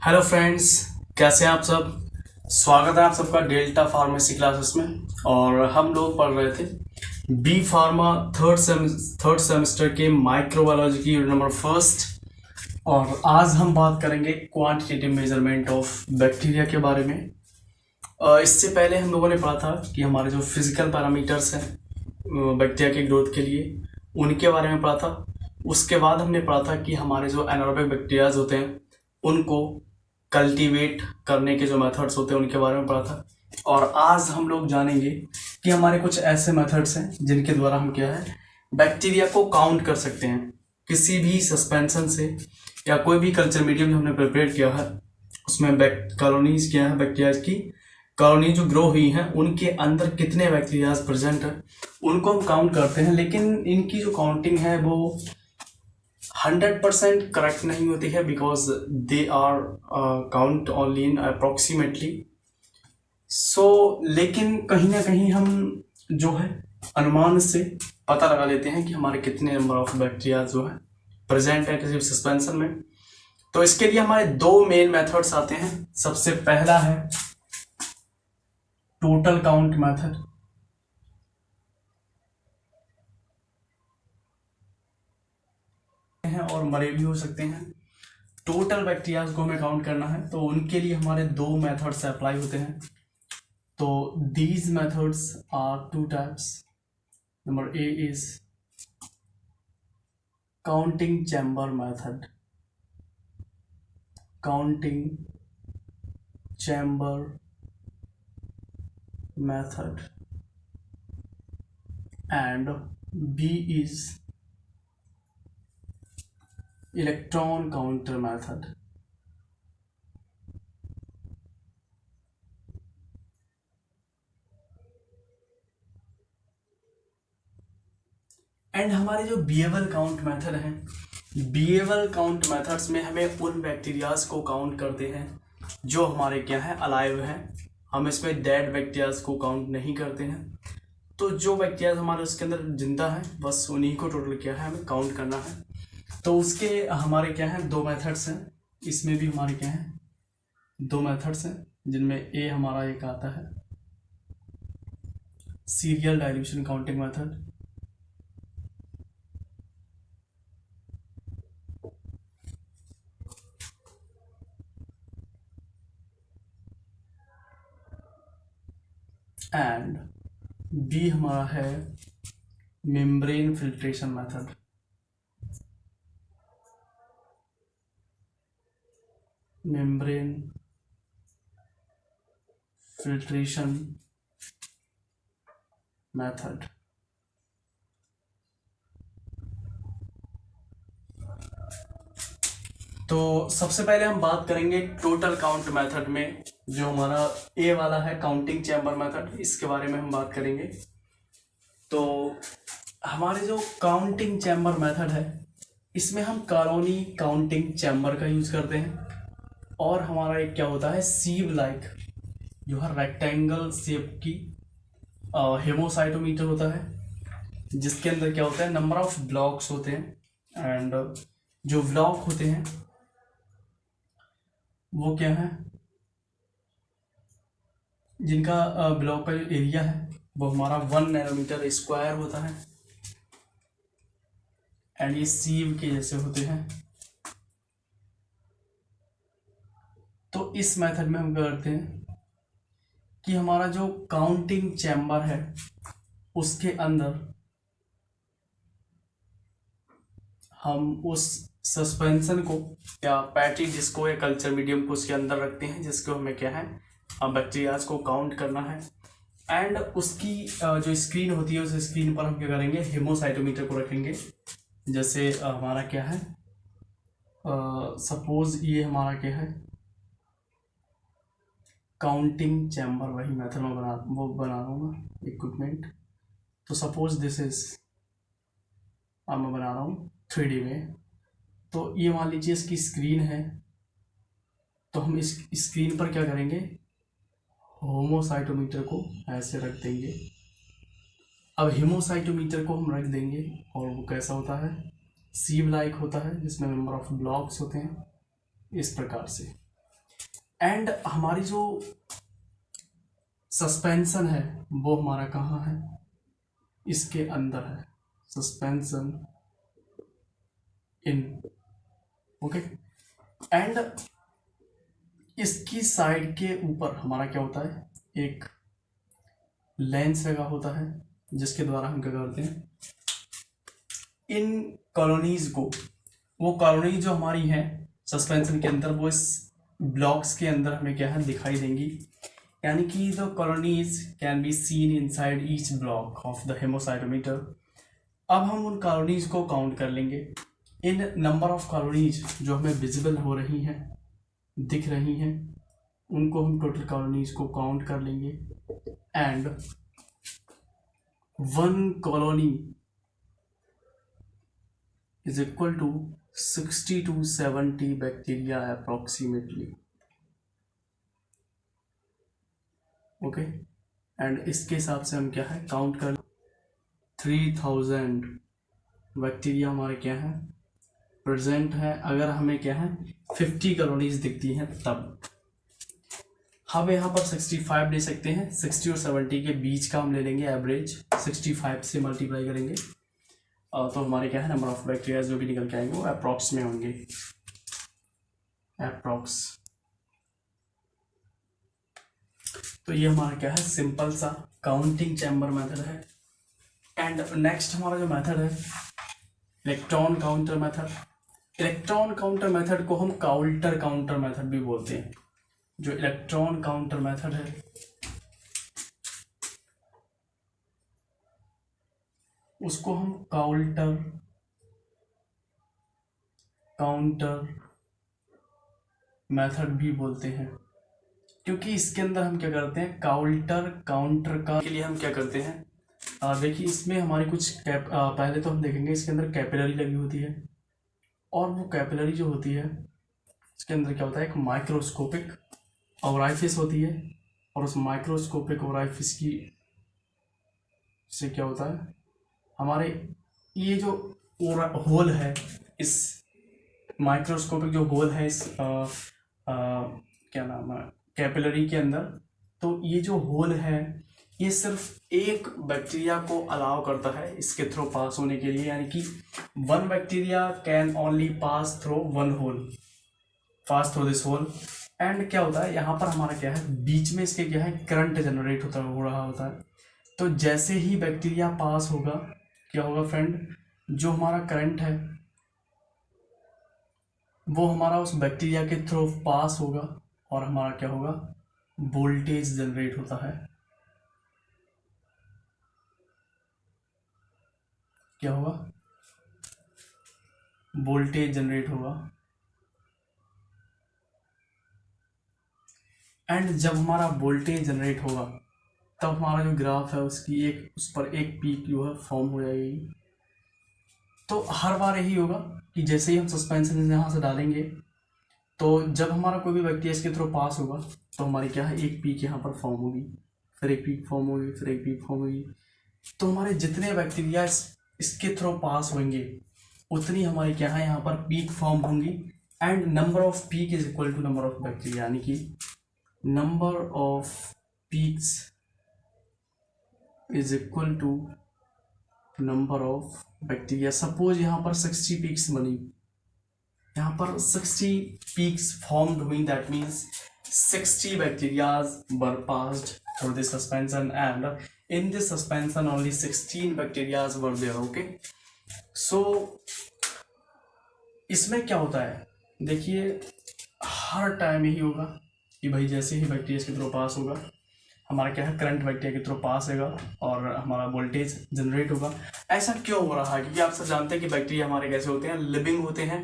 Hello friends, कैसे हैं आप सब। स्वागत है आप सबका डेल्टा फार्मेसी क्लासेस में। और हम लोग पढ़ रहे थे बी फार्मा थर्ड सेमेस्टर के माइक्रोबायोलॉजी की यूनिट नंबर फर्स्ट। और आज हम बात करेंगे क्वांटिटेटिव मेजरमेंट ऑफ बैक्टीरिया के बारे में। इससे पहले हम लोगों ने पढ़ा था कि हमारे जो फिजिकल पैरामीटर्स हैं बैक्टीरिया के ग्रोथ के लिए, उनके बारे में पढ़ा था। उसके बाद हमने पढ़ा था कि हमारे जो एनारोबिक बैक्टीरियाज होते हैं उनको कल्टीवेट करने के जो मेथड्स होते हैं उनके बारे में पढ़ा था। और आज हम लोग जानेंगे कि हमारे कुछ ऐसे मेथड्स हैं जिनके द्वारा हम क्या है बैक्टीरिया को काउंट कर सकते हैं। किसी भी सस्पेंशन से या कोई भी कल्चर मीडियम जो हमने प्रिपेयर किया है उसमें कॉलोनीज क्या है, बैक्टीरिया की कॉलोनी जो ग्रो हुई हैं उनके अंदर कितने बैक्टीरियाज प्रेजेंट है उनको हम काउंट करते हैं। लेकिन इनकी जो काउंटिंग है वो 100% करेक्ट नहीं होती है, because they are count only in approximately. लेकिन कहीं ना कहीं हम जो है अनुमान से पता लगा लेते हैं कि हमारे कितने नंबर ऑफ बैक्टीरिया जो है प्रेजेंट है किसी सस्पेंशन में। तो इसके लिए हमारे दो मेन मेथड्स आते हैं। सबसे पहला है टोटल काउंट मेथड। और मरे भी हो सकते हैं। टोटल बैक्टीरियाज को हमें काउंट करना है तो उनके लिए हमारे दो मेथड्स अप्लाई होते हैं। तो these methods are two types. Number A is counting chamber method. Counting chamber method. And B is electron counter method. And हमारे जो बीएवल काउंट मेथड हैं, बीएवल काउंट मेथड्स में हमें उन बैक्टीरियाज को काउंट करते हैं जो हमारे क्या है अलाइव हैं। हम इसमें डेड बैक्टीरियाज को काउंट नहीं करते हैं। तो जो बैक्टीरिया हमारे उसके अंदर जिंदा है बस उन्हीं को टोटल क्या है हमें काउंट करना है। तो उसके हमारे क्या है दो मेथड्स हैं। इसमें भी हमारे क्या है दो मेथड्स हैं जिनमें ए हमारा एक आता है serial dilution counting method. And B हमारा है membrane filtration method. Membrane filtration method. तो सबसे पहले हम बात करेंगे टोटल काउंट मेथड में जो हमारा ए वाला है काउंटिंग चैम्बर मेथड, इसके बारे में हम बात करेंगे। तो हमारे जो काउंटिंग चैम्बर मेथड है इसमें हम कॉलोनी काउंटिंग चैम्बर का यूज करते हैं। और हमारा एक क्या होता है सीव लाइक जो है रेक्टेंगल शेप की हेमोसाइटोमीटर होता है जिसके अंदर क्या होता है नंबर ऑफ ब्लॉक्स होते हैं। एंड जो ब्लॉक होते हैं वो क्या है जिनका ब्लॉक का जो एरिया है वो हमारा 1 नैनोमीटर स्क्वायर होता है। एंड ये सीव के जैसे होते हैं। तो इस मेथड में हम क्या करते हैं कि हमारा जो काउंटिंग चैम्बर है उसके अंदर हम उस सस्पेंशन को या पैटी जिसको या कल्चर मीडियम को उसके अंदर रखते हैं जिसको हमें क्या है बैक्टीरियाज को काउंट करना है। एंड उसकी जो स्क्रीन होती है उस स्क्रीन पर हम क्या करेंगे हेमोसाइटोमीटर को रखेंगे। जैसे हमारा क्या है सपोज ये हमारा क्या है काउंटिंग चैम्बर, वही मेथड में बना रहा हूँ इक्विपमेंट। तो सपोज दिस इज मैं बना रहा हूँ 3D में। तो ये मान लीजिए इसकी स्क्रीन है। तो हम इस स्क्रीन पर क्या करेंगे होमोसाइटोमीटर को ऐसे रख देंगे। अब हेमोसाइटोमीटर को हम रख देंगे और वो कैसा होता है सीव लाइक होता है जिसमें नंबर ऑफ ब्लॉक्स होते हैं, इस प्रकार से। एंड हमारी जो सस्पेंशन है वो हमारा कहाँ है, इसके अंदर है, सस्पेंशन इन, ओके। एंड इसकी साइड के ऊपर हमारा क्या होता है, एक लेंस लगा होता है जिसके द्वारा हम क्या करते हैं, इन कॉलोनीज को, वो कॉलोनी जो हमारी हैं सस्पेंशन के अंदर, वो इस ब्लॉक्स के अंदर हमें क्या है दिखाई देंगी। यानी कि the colonies can be seen inside each block of the haemocytometer. अब हम उन कॉलोनीज को काउंट कर लेंगे। इन नंबर ऑफ कॉलोनीज जो हमें विजिबल हो रही हैं, दिख रही हैं, उनको हम टोटल कॉलोनीज को काउंट कर लेंगे। And one colony is equal to 60 to 70 bacteria approximately, okay. And इसके हिसाब से हम क्या है काउंट कर 3000 बैक्टीरिया हमारे क्या है प्रेजेंट है, अगर हमें क्या है 50 कॉलोनीज दिखती हैं तब। हम यहाँ पर 65 ले सकते हैं, 60 और 70 के बीच का हम ले लेंगे एवरेज, 65 से मल्टीप्लाई करेंगे तो हमारे क्या है नंबर ऑफ बैक्टीरिया जो भी निकल के आएंगे वो अप्रॉक्स में होंगे, अप्रॉक्स। तो ये हमारा क्या है सिंपल सा काउंटिंग चैम्बर मेथड है। एंड नेक्स्ट हमारा जो मेथड है electron counter method. Electron counter method को हम काउल्टर काउंटर मेथड भी बोलते हैं। जो इलेक्ट्रॉन काउंटर मेथड है उसको हम काउंटर मेथड भी बोलते हैं, क्योंकि इसके अंदर हम क्या करते हैं काउंटर का के लिए हम क्या करते हैं, देखिए इसमें हमारी कुछ पहले तो हम देखेंगे इसके अंदर कैपिलरी लगी होती है, और वो कैपिलरी जो होती है इसके अंदर क्या होता है एक माइक्रोस्कोपिक ओराइफिस होती है, और उस माइक्रोस्कोपिक ओराइफिस की से क्या होता है हमारे ये जो होल है, इस माइक्रोस्कोपिक जो होल है इस क्या नाम है कैपिलरी के अंदर, तो ये जो होल है ये सिर्फ एक बैक्टीरिया को अलाउ करता है इसके थ्रू पास होने के लिए। यानी कि one bacteria can only pass through one hole, pass through this hole. And क्या होता है यहाँ पर हमारा क्या है बीच में इसके क्या है करंट जनरेट हो रहा होता है। तो जैसे ही बैक्टीरिया पास होगा क्या होगा फ्रेंड, जो हमारा करंट है वो हमारा उस बैक्टीरिया के थ्रू पास होगा और हमारा क्या होगा वोल्टेज जनरेट होता है। क्या होगा वोल्टेज जनरेट होगा। एंड जब हमारा वोल्टेज जनरेट होगा तब हमारा जो ग्राफ है उसकी उस पर एक पीक जो है फॉर्म हो जाएगी। तो हर बार यही होगा कि जैसे ही हम सस्पेंशन यहाँ से डालेंगे तो जब हमारा कोई भी बैक्टीरिया इसके थ्रू पास होगा तो हमारी क्या है एक पीक यहाँ पर फॉर्म होगी, फिर एक पीक फॉर्म होगी, फिर एक पीक फॉर्म होगी। तो हमारे जितने बैक्टीरिया इसके थ्रू पास होंगे उतनी हमारी क्या है यहाँ पर पीक फॉर्म होंगी। And number of peak is equal to number of bacteria, यानी कि number of peaks is equal to number of bacteria. Suppose यहाँ पर 60 पीक्स बनी, यहाँ पर 60 पीक्स फॉर्म्ड हुई, that means 60 bacterias were passed through this suspension and in this suspension only 16 bacterias were there, okay। so इसमें क्या होता है देखिए हर टाइम यही होगा कि भाई जैसे ही बैक्टीरिया के थ्रू पास होगा हमारा क्या है करंट बैक्टीरिया के थ्रू पास होगा और हमारा वोल्टेज जनरेट होगा। ऐसा क्यों हो रहा है, क्योंकि आप सब जानते हैं कि बैक्टीरिया हमारे कैसे होते हैं लिविंग होते हैं।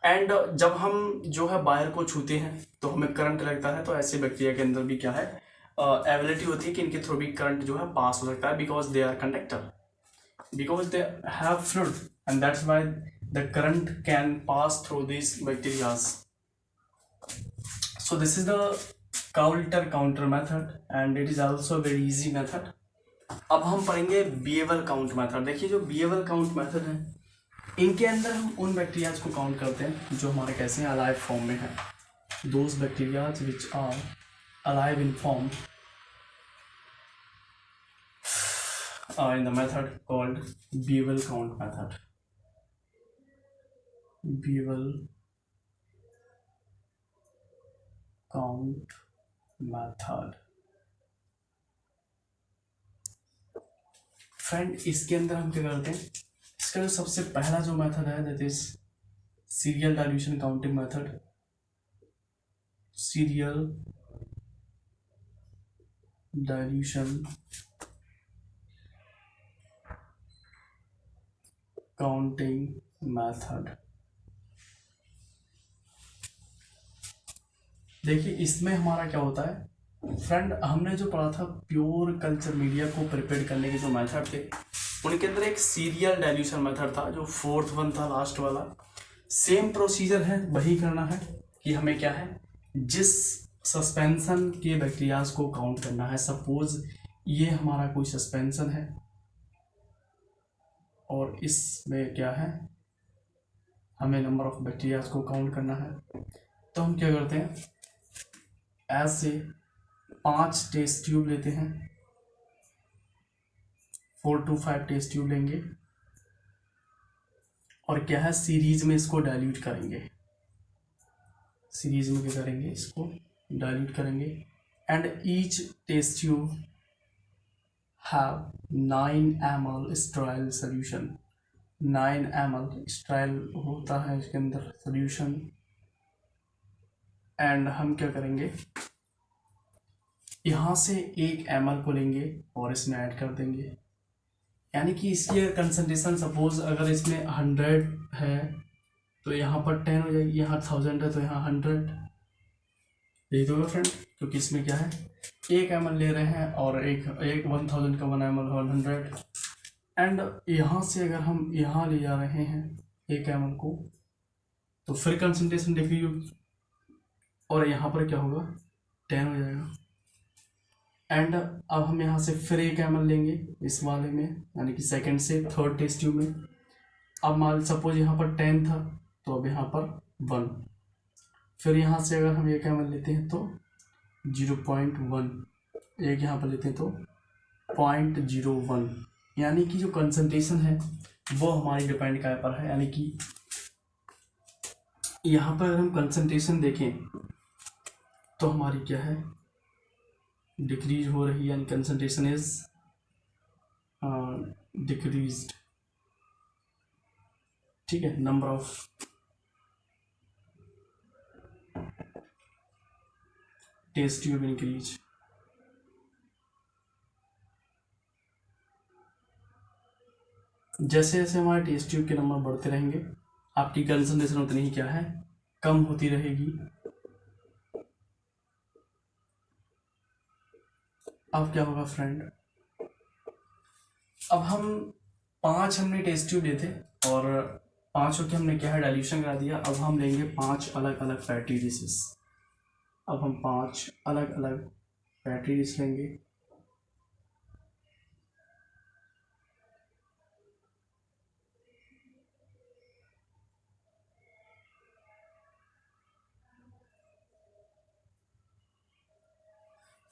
एंड जब हम जो है वायर को छूते हैं तो हमें करंट लगता है, तो ऐसे बैक्टीरिया के अंदर भी क्या है एबिलिटी होती है कि इनके थ्रू भी करंट जो है पास हो सकता है, because they are conductor, because they have fluid and that's why the current can pass through this bacterias. So this is the counter method and it is also very easy method. अब हम पढ़ेंगे बीएवल count method. देखिए जो बीएवल count method है इनके अंदर हम उन बैक्टीरियाज को काउंट करते हैं जो हमारे कैसे हैं, अलाइव फॉर्म में हैं। Those bacterias which are alive in form in the method called Bevel count method. Bevel count method. Friend, इसके अंदर हम क्या करते हैं, इसका जो सबसे पहला जो मेथड है that is serial dilution counting method. Serial dilution counting method. देखिए इसमें हमारा क्या होता है फ्रेंड, हमने जो पढ़ा था प्योर कल्चर मीडिया को प्रिपेयर करने के जो मेथड थे उनके अंदर एक सीरियल डाइल्यूशन मेथड था जो फोर्थ वन था, लास्ट वाला। सेम प्रोसीजर है, वही करना है कि हमें क्या है, जिस सस्पेंशन के बैक्टीरियाज को काउंट करना है। सपोज ये हमारा कोई सस्पेंशन है और इसमें क्या है, हमें नंबर ऑफ बैक्टीरियाज को काउंट करना है। तो हम क्या करते हैं, ऐसे 5 टेस्ट ट्यूब लेते हैं, 4 to 5 टेस्ट ट्यूब लेंगे और क्या है, सीरीज में इसको डाइल्यूट करेंगे। सीरीज में क्या करेंगे, इसको डाइल्यूट करेंगे। And each test tube have 9 ml sterile solution. 9 ml sterile होता है इसके अंदर सोल्यूशन। एंड हम क्या करेंगे, यहाँ से 1 ml को लेंगे और इसमें ऐड कर देंगे। यानी कि इसकी कंसंट्रेशन सपोज अगर इसमें 100 है तो यहाँ पर 10 हो जाएगी, यहाँ 1000 है तो यहाँ 100। यही तो होगा फ्रेंड, क्योंकि इसमें क्या है, 1 ml ले रहे हैं और एक 1000 का 1 ml 100। एंड यहाँ से अगर हम यहाँ ले जा रहे हैं 1 ml को तो फिर कंसंट्रेशन देखिए और यहाँ पर क्या होगा, 10 हो जाएगा। एंड अब हम यहाँ से फिर 1 ml लेंगे इस वाले में, यानी कि सेकंड से थर्ड टेस्ट ट्यूब में। अब मान सपोज यहाँ पर 10 था तो अब यहाँ पर 1। फिर यहाँ से अगर हम 1 ml लेते हैं तो 0.1, एक यहाँ पर लेते हैं तो 0.01। यानी कि जो कंसंट्रेशन है वो हमारी डिपेंड क्या पर है, यानी कि यहाँ पर अगर हम कंसंट्रेशन देखें तो हमारी क्या है, डिक्रीज हो रही है, यानी कंसंट्रेशन इज डिक्रीज्ड। ठीक है, number of test tube increase. जैसे जैसे हमारे टेस्ट ट्यूब के नंबर बढ़ते रहेंगे आपकी कंसंट्रेशन उतनी ही क्या है, कम होती रहेगी। अब क्या होगा फ्रेंड, अब हम 5 हमने टेस्ट ट्यूब लिए थे और 5 के हमने क्या है, डाइल्यूशन करा दिया। अब हम लेंगे 5 अलग अलग फैटी डिशेस। अब हम 5 अलग अलग फैटी डिश लेंगे।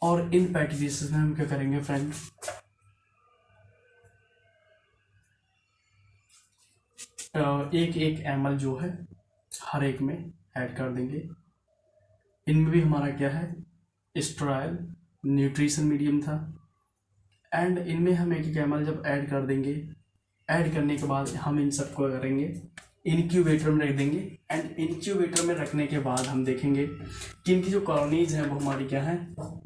और इन फैटी डिशेस में हम क्या करेंगे फ्रेंड, एक एक ml जो है हर एक में ऐड कर देंगे। इनमें भी हमारा क्या है, स्टेराइल न्यूट्रिशन मीडियम था। एंड इनमें हम एक एक ml जब ऐड कर देंगे, ऐड करने के बाद हम इन सबको करेंगे इनक्यूबेटर में रख देंगे। एंड इनक्यूबेटर में रखने के बाद हम देखेंगे कि इनकी जो कॉलोनीज हैं वो हमारी क्या है,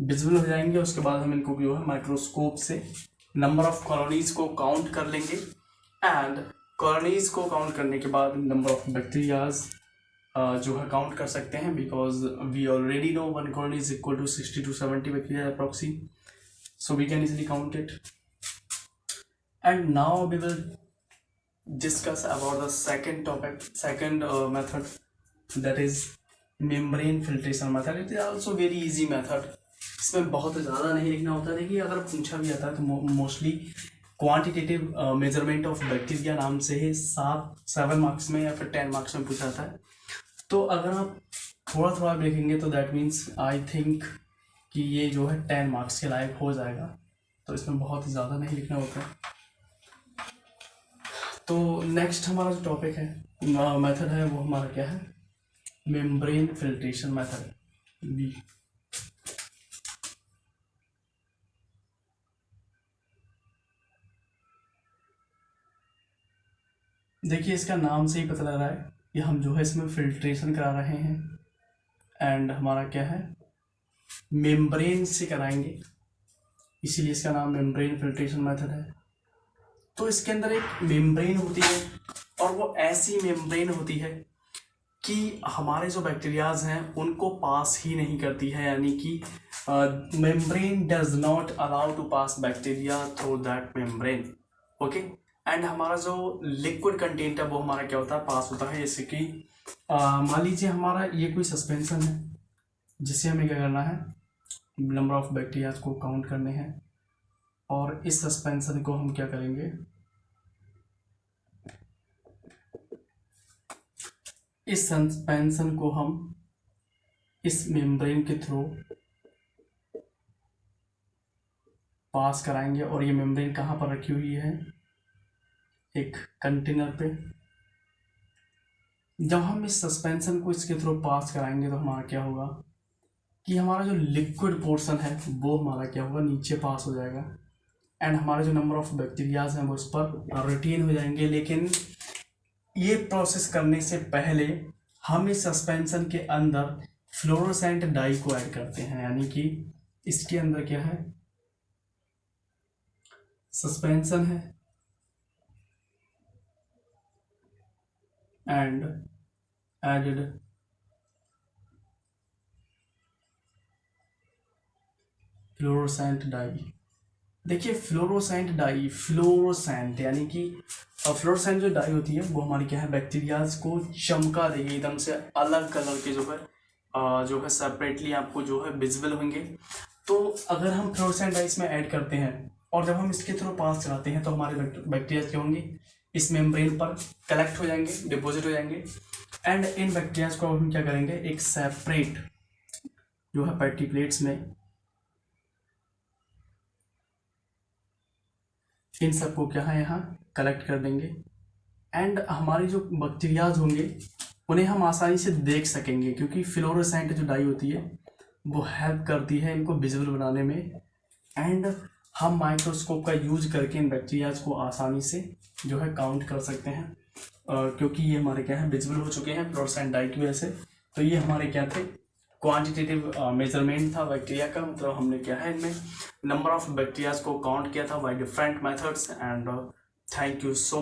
विजिबल हो जाएंगे। उसके बाद हम इनको जो है माइक्रोस्कोप से नंबर ऑफ कॉलोनीज को काउंट कर लेंगे। एंड कॉलोनीज को काउंट करने के बाद नंबर ऑफ बैक्टीरियाज जो है काउंट कर सकते हैं, because we already know 1 colony is equal to 60 to 70 bacteria approxi, so we can easily count it. And now we will discuss about the second topic, second method, that is membrane filtration method. It is also very easy method. इसमें बहुत ज़्यादा नहीं लिखना होता है। देखिए अगर पूछा भी जाता है तो mostly quantitative measurement of bacteria नाम से ही 7 मार्क्स में या फिर 10 मार्क्स में पूछा था। तो अगर आप थोड़ा थोड़ा देखेंगे तो दैट मीन्स आई थिंक कि ये जो है 10 मार्क्स के लायक हो जाएगा, तो इसमें बहुत ज़्यादा नहीं लिखना होता है। तो नेक्स्ट हमारा जो टॉपिक है मेथड है वो हमारा क्या है, मेम्ब्रेन फिल्ट्रेशन मेथड बी। देखिए इसका नाम से ही पता लग रहा है कि हम जो है इसमें फिल्ट्रेशन करा रहे हैं एंड हमारा क्या है, मेम्ब्रेन से कराएंगे, इसीलिए इसका नाम मेम्ब्रेन फिल्ट्रेशन मेथड है। तो इसके अंदर एक मेम्ब्रेन होती है और वो ऐसी मेम्ब्रेन होती है कि हमारे जो बैक्टीरियाज हैं उनको पास ही नहीं करती है, यानी कि membrane does not allow to pass bacteria through that membrane. Okay, and हमारा जो लिक्विड कंटेंट है वो हमारा क्या होता है, पास होता है। जैसे कि मान लीजिए हमारा ये कोई सस्पेंशन है जिसे हमें क्या करना है, नंबर ऑफ बैक्टीरियाज को काउंट करने हैं, और इस सस्पेंशन को हम क्या करेंगे, इस सस्पेंशन को हम इस मेम्ब्रेन के थ्रू पास कराएंगे। और ये मेम्ब्रेन कहाँ पर रखी हुई है, एक कंटेनर पे। जब हम इस सस्पेंशन को इसके थ्रू पास कराएंगे तो हमारा क्या होगा कि हमारा जो लिक्विड पोर्शन है वो हमारा क्या होगा, नीचे पास हो जाएगा, एंड हमारे जो नंबर ऑफ बैक्टीरियाज हैं वो इस पर रिटेन हो जाएंगे। लेकिन ये प्रोसेस करने से पहले हम इस सस्पेंशन के अंदर फ्लोरोसेंट डाई को ऐड करते हैं, यानी कि इसके अंदर क्या है, सस्पेंशन है एंड एडेड फ्लोरोसेंट डाई। देखिए फ्लोरोसेंट डाई, फ्लोरोसेंट यानी कि फ्लोरोसेंट जो डाई होती है वो हमारी क्या है, बैक्टीरियाज को चमका देगी, एकदम से अलग कलर के जो है सेपरेटली आपको जो है विजिबल होंगे। तो अगर हम फ्लोरोसेंट डाई इसमें ऐड करते हैं और जब हम इसके थ्रू पास कराते हैं तो हमारे बैक्टीरिया क्या होंगे, इस मेम्ब्रेन पर कलेक्ट हो जाएंगे, डिपॉजिट हो जाएंगे, एंड इन बैक्टीरियाज को हम क्या करेंगे, एक सेपरेट जो है पेटी प्लेट्स में इन सबको क्या है यहाँ कलेक्ट कर देंगे, एंड हमारी जो बैक्टीरियाज होंगे उन्हें हम आसानी से देख सकेंगे, क्योंकि फ्लोरोसेंट जो डाई होती है वो हेल्प करती है इनको विजिबल बनाने में, एंड हम माइक्रोस्कोप का यूज करके इन बैक्टीरियाज को आसानी से जो है काउंट कर सकते हैं, क्योंकि ये हमारे क्या है विजिबल हो चुके हैं फ्लोरोसेंट डाई की वजह से। तो ये हमारे क्या थे, क्वांटिटेटिव मेजरमेंट था बैक्टीरिया का, मतलब हमने क्या है इनमें नंबर ऑफ बैक्टीरियाज को काउंट किया था by different methods. And thank you so